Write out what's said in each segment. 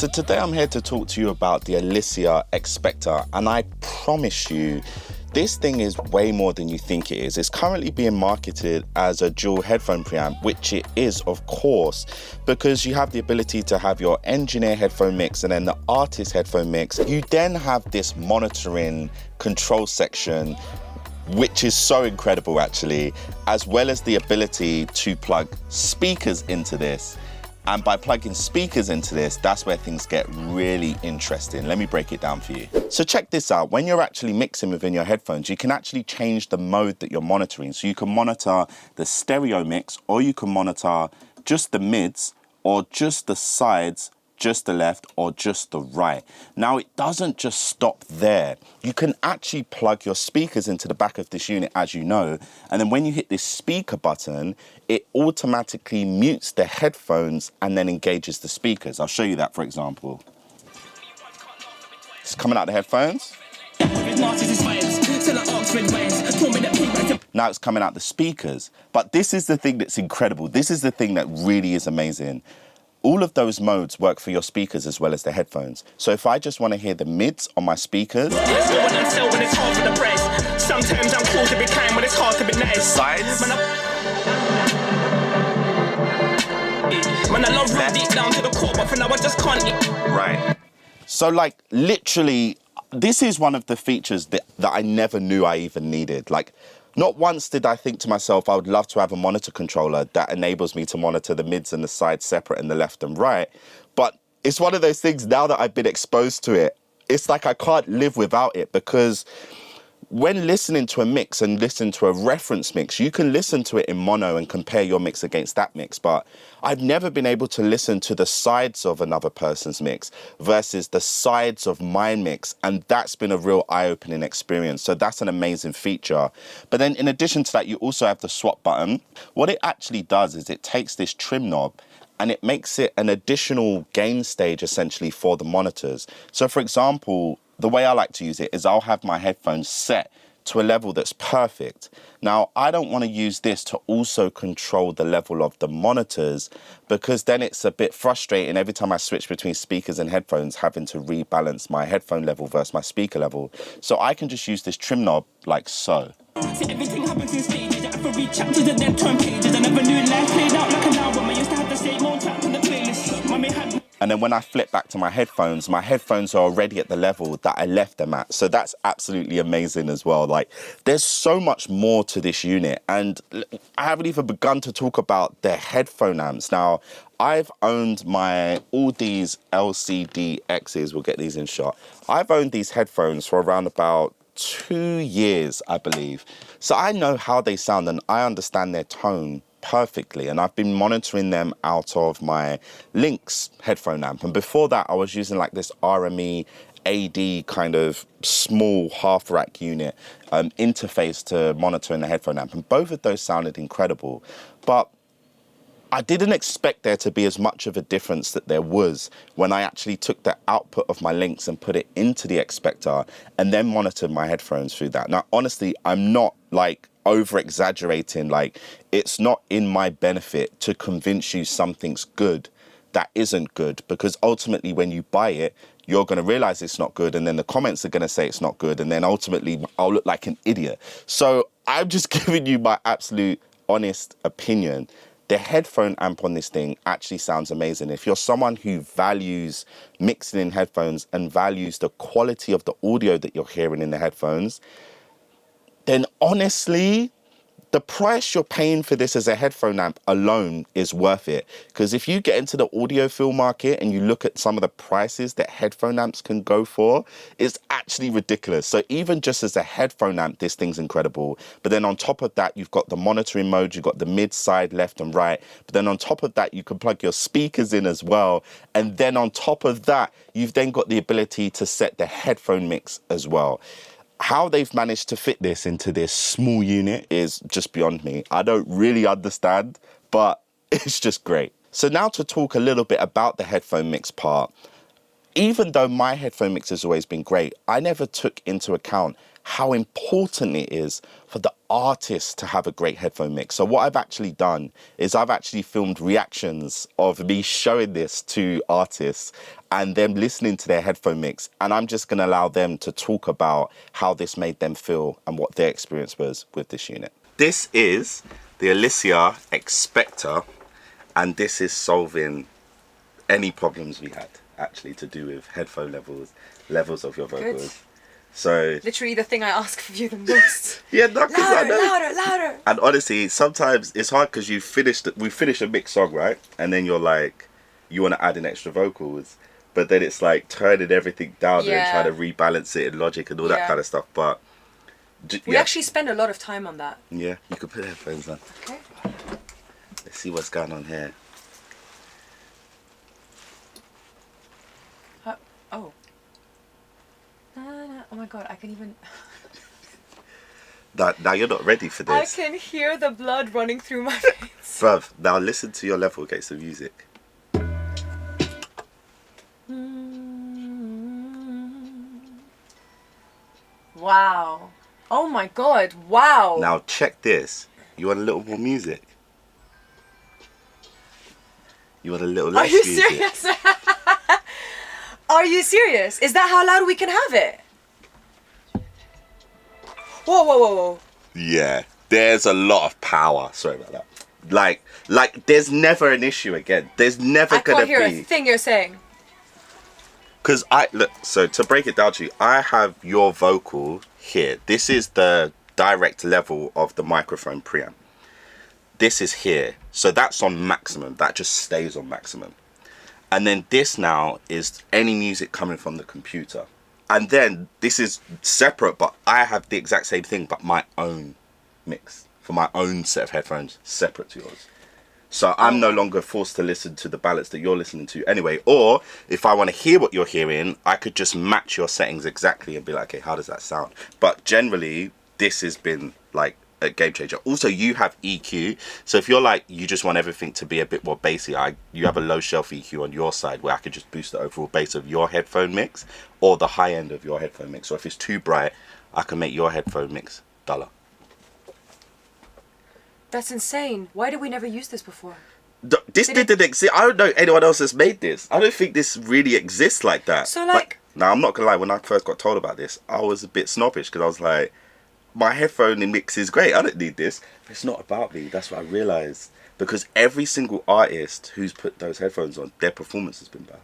So today I'm here to talk to you about the Elysia Xpector, and I promise you, this thing is way more than you think it is. It's currently being marketed as a dual headphone preamp, which it is, of course, because you have the ability to have your engineer headphone mix and then the artist headphone mix. You then have this monitoring control section, which is so incredible actually, as well as the ability to plug speakers into this. And by plugging speakers into this, that's where things get really interesting. Let me break it down for you. So check this out. When you're actually mixing within your headphones, you can actually change the mode that you're monitoring. So you can monitor the stereo mix, or you can monitor just the mids, or just the sides, just the left, or just the right. Now, it doesn't just stop there. You can actually plug your speakers into the back of this unit, as you know, and then when you hit this speaker button, it automatically mutes the headphones and then engages the speakers. I'll show you that, for example. It's coming out the headphones. Now it's coming out the speakers. But this is the thing that's incredible. This is the thing that really is amazing. All of those modes work for your speakers as well as the headphones. So if I just want to hear the mids on my speakers, sometimes I'm cool to be kind when it's hard to be nice. Sides, man, I love real deep down to the core, but for now I just can't eat. Right. So like literally, this is one of the features that I never knew I even needed. Like, not once did I think to myself, I would love to have a monitor controller that enables me to monitor the mids and the sides separate and the left and right. But it's one of those things, now that I've been exposed to it, it's like I can't live without it, because when listening to a mix and listen to a reference mix, you can listen to it in mono and compare your mix against that mix. But I've never been able to listen to the sides of another person's mix versus the sides of my mix. And that's been a real eye-opening experience. So that's an amazing feature. But then in addition to that, you also have the swap button. What it actually does is it takes this trim knob and it makes it an additional gain stage essentially for the monitors. So for example, the way I like to use it is I'll have my headphones set to a level that's perfect. Now, I don't want to use this to also control the level of the monitors, because then it's a bit frustrating every time I switch between speakers and headphones, having to rebalance my headphone level versus my speaker level. So I can just use this trim knob like so. See, everything happens in stages. I read chapters and then turn pages. I never knew life played out like an album. I used to have the same old track on the playlist. Mommy had. And then when I flip back to my headphones are already at the level that I left them at. So that's absolutely amazing as well. Like, there's so much more to this unit. And I haven't even begun to talk about the headphone amps. Now, I've owned all these LCD X's, we'll get these in shot. I've owned these headphones for around about 2 years, I believe. So I know how they sound and I understand their tone perfectly, and I've been monitoring them out of my Lynx headphone amp. And before that, I was using like this RME AD kind of small half rack unit interface to monitoring the headphone amp, and both of those sounded incredible. But I didn't expect there to be as much of a difference that there was when I actually took the output of my Lynx and put it into the Xpector and then monitored my headphones through that. Now, honestly, I'm not like over-exaggerating. Like, it's not in my benefit to convince you something's good that isn't good, because ultimately when you buy it, you're going to realize it's not good, and then the comments are going to say it's not good, and then ultimately I'll look like an idiot. So I'm just giving you my absolute honest opinion. The headphone amp on this thing actually sounds amazing. If you're someone who values mixing in headphones and values the quality of the audio that you're hearing in the headphones, then honestly, the price you're paying for this as a headphone amp alone is worth it. Because if you get into the audiophile market and you look at some of the prices that headphone amps can go for, it's actually ridiculous. So even just as a headphone amp, this thing's incredible. But then on top of that, you've got the monitoring mode, you've got the mid, side, left and right. But then on top of that, you can plug your speakers in as well. And then on top of that, you've then got the ability to set the headphone mix as well. How they've managed to fit this into this small unit is just beyond me. I don't really understand, but it's just great. So now to talk a little bit about the headphone mix part. Even though my headphone mix has always been great, I never took into account how important it is for the artist to have a great headphone mix. So what I've actually done is I've actually filmed reactions of me showing this to artists and them listening to their headphone mix. And I'm just going to allow them to talk about how this made them feel and what their experience was with this unit. This is the Elysia Xpector, and this is solving any problems we had actually to do with headphone levels of your vocals. Good. So literally the thing I ask of you the most. Yeah, no, louder, louder. And honestly, sometimes it's hard because we finish a mixed song, right? And then you're like, you want to add in extra vocals, but then it's like turning everything down and trying to rebalance it in Logic and all that kind of stuff. But we actually spend a lot of time on that. Yeah, you could put headphones on. Okay. Let's see what's going on here. Oh. Oh my god, I can even... Now you're not ready for this. I can hear the blood running through my face. Bruv, now listen to your level against the music. Wow. Oh my god, wow. Now check this. You want a little more music? You want a little less music? Are you serious? Are you serious? Is that how loud we can have it? Whoa, whoa, whoa, whoa. Yeah, there's a lot of power. Sorry about that. Like, there's never an issue again. There's never gonna be. I can't hear a thing you're saying. Because so to break it down to you, I have your vocal here. This is the direct level of the microphone preamp. This is here. So that's on maximum. That just stays on maximum. And then this now is any music coming from the computer. And then this is separate, but I have the exact same thing, but my own mix for my own set of headphones, separate to yours. So I'm no longer forced to listen to the balance that you're listening to anyway. Or if I want to hear what you're hearing, I could just match your settings exactly and be like, okay, how does that sound? But generally, this has been like a game changer. Also, you have EQ. So if you're like, you just want everything to be a bit more bassy, you have a low shelf EQ on your side where I could just boost the overall bass of your headphone mix or the high end of your headphone mix. So if it's too bright, I can make your headphone mix duller. That's insane. Why did we never use this before? This didn't exist. I don't know anyone else that's made this. I don't think this really exists like that. So like now, I'm not gonna lie, when I first got told about this, I was a bit snobbish because I was like, my headphone mix is great, I don't need this. But it's not about me. That's what I realised. Because every single artist who's put those headphones on, their performance has been bad.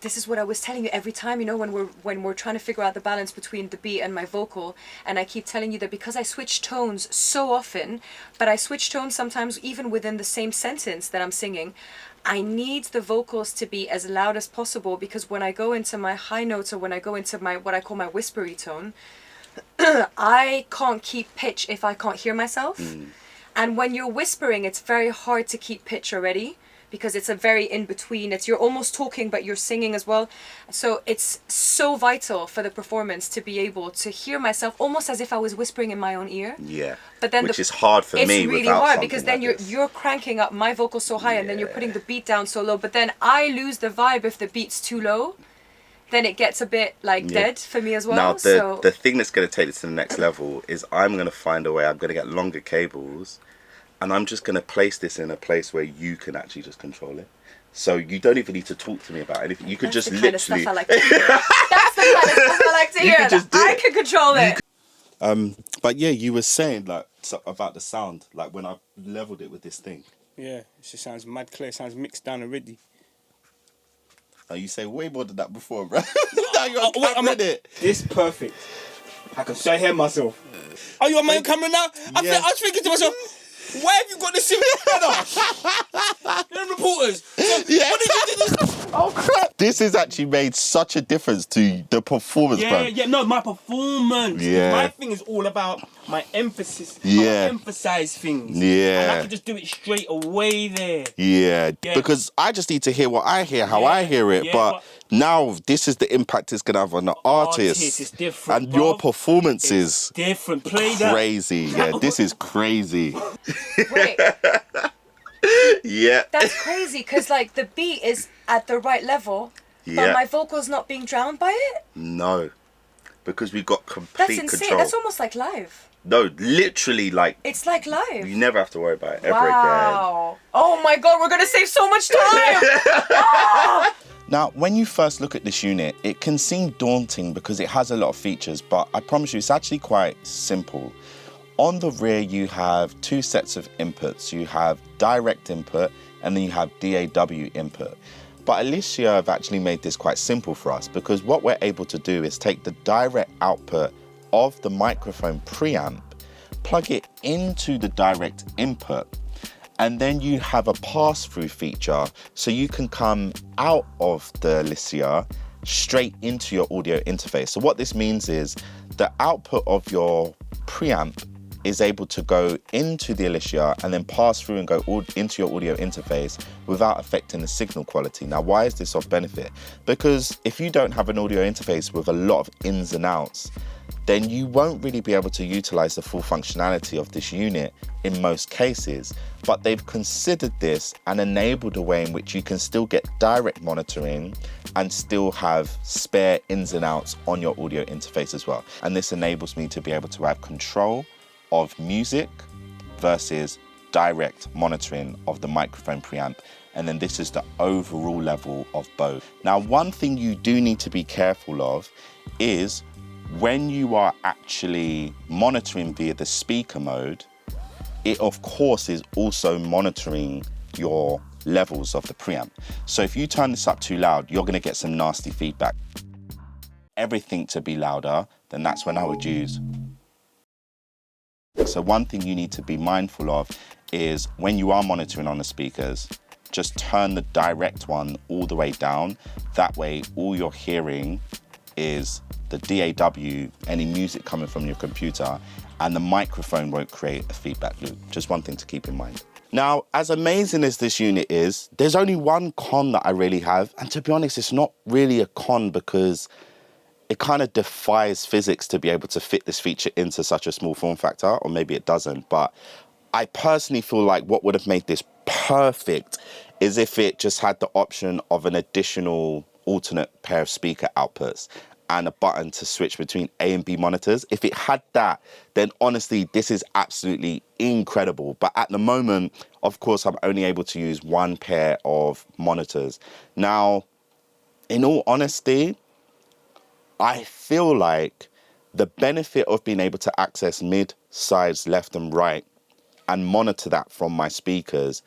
This is what I was telling you every time, you know, when we're trying to figure out the balance between the beat and my vocal, and I keep telling you that because I switch tones so often, but I switch tones sometimes even within the same sentence that I'm singing, I need the vocals to be as loud as possible, because when I go into my high notes or when I go into my what I call my whispery tone, I can't keep pitch if I can't hear myself. And when you're whispering, it's very hard to keep pitch already, because it's a very in-between. You're almost talking, but you're singing as well. So it's so vital for the performance to be able to hear myself almost as if I was whispering in my own ear. Yeah. But then which is hard for me. It's really hard because then like you're cranking up my vocal so high, and then you're putting the beat down so low. But then I lose the vibe if the beat's too low. Then it gets a bit like dead for me as well. Now the thing that's going to take this to the next level is I'm going to find a way. I'm going to get longer cables, and I'm just going to place this in a place where you can actually just control it. So you don't even need to talk to me about anything. You could just literally. That's the kind of stuff I like to hear. That's the kind of stuff I like to hear. That I can control it. But yeah, you were saying like about the sound, like when I leveled it with this thing. Yeah, it just sounds mad clear. It sounds mixed down already. Oh, you say way more than that before, bro. Now you're on it. This perfect. I can so hear myself. Are you on my camera now? I was thinking to myself, why have you got this in brother? You're reporters. So, what did you do this? Oh crap! This has actually made such a difference to the performance, bro. No, my performance. Yeah. My thing is all about my emphasis. How I emphasize things. Yeah. And I can just do it straight away there. Yeah. Because I just need to hear what I hear, how I hear it. But now this is the impact it's gonna have on the artist. It's different. And your performance is different. Play that. Crazy. Yeah, this is crazy. Wait. Yeah. That's crazy, because like the beat is at the right level, but my vocal's not being drowned by it? No. because we've got complete That's insane. control. That's almost like live. No, literally, like, It's like live. you never have to worry about it ever again. Wow. Oh my God, we're going to save so much time. Now, when you first look at this unit, it can seem daunting because it has a lot of features, but I promise you, it's actually quite simple. On the rear, you have two sets of inputs. You have direct input, and then you have DAW input. But Elysia have actually made this quite simple for us, because what we're able to do is take the direct output of the microphone preamp, plug it into the direct input, and then you have a pass-through feature, so you can come out of the Elysia straight into your audio interface. So what this means is the output of your preamp is able to go into the Elysia and then pass through and go into your audio interface without affecting the signal quality. Now, why is this of benefit? Because if you don't have an audio interface with a lot of ins and outs, then you won't really be able to utilize the full functionality of this unit in most cases. But they've considered this and enabled a way in which you can still get direct monitoring and still have spare ins and outs on your audio interface as well. And this enables me to be able to have control of music versus direct monitoring of the microphone preamp. And then this is the overall level of both. Now, one thing you do need to be careful of is when you are actually monitoring via the speaker mode, it of course is also monitoring your levels of the preamp. So if you turn this up too loud, you're gonna get some nasty feedback. Everything to be louder, then that's when I would use. So one thing you need to be mindful of is when you are monitoring on the speakers, just turn the direct one all the way down. That way, all you're hearing is the DAW, any music coming from your computer, and the microphone won't create a feedback loop. Just one thing to keep in mind. Now, as amazing as this unit is, there's only one con that I really have. And to be honest, it's not really a con because it kind of defies physics to be able to fit this feature into such a small form factor, or maybe it doesn't. But I personally feel like what would have made this perfect is if it just had the option of an additional alternate pair of speaker outputs and a button to switch between A and B monitors. If it had that, then honestly, this is absolutely incredible. But at the moment, of course, I'm only able to use one pair of monitors. Now, in all honesty, I feel like the benefit of being able to access mid, sides, left and right and monitor that from my speakers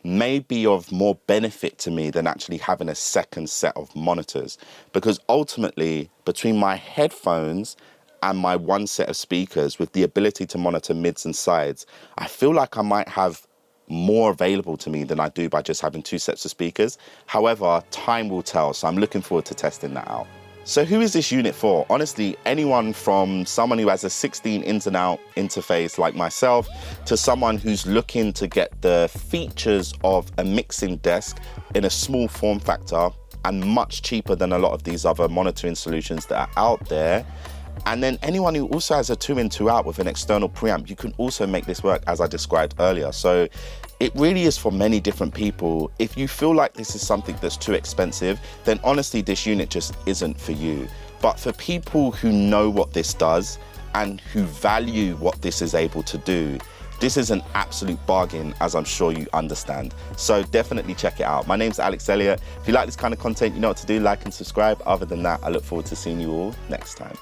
may be of more benefit to me than actually having a second set of monitors. Because ultimately, between my headphones and my one set of speakers with the ability to monitor mids and sides, I feel like I might have more available to me than I do by just having two sets of speakers. However, time will tell, so I'm looking forward to testing that out. So who is this unit for? Honestly, anyone from someone who has a 16 ins and out interface like myself to someone who's looking to get the features of a mixing desk in a small form factor and much cheaper than a lot of these other monitoring solutions that are out there. And then anyone who also has a 2-in, 2-out with an external preamp, you can also make this work as I described earlier. So it really is for many different people. If you feel like this is something that's too expensive, then honestly, this unit just isn't for you. But for people who know what this does and who value what this is able to do, this is an absolute bargain, as I'm sure you understand. So definitely check it out. My name's Alex Elliott. If you like this kind of content, you know what to do, like and subscribe. Other than that, I look forward to seeing you all next time.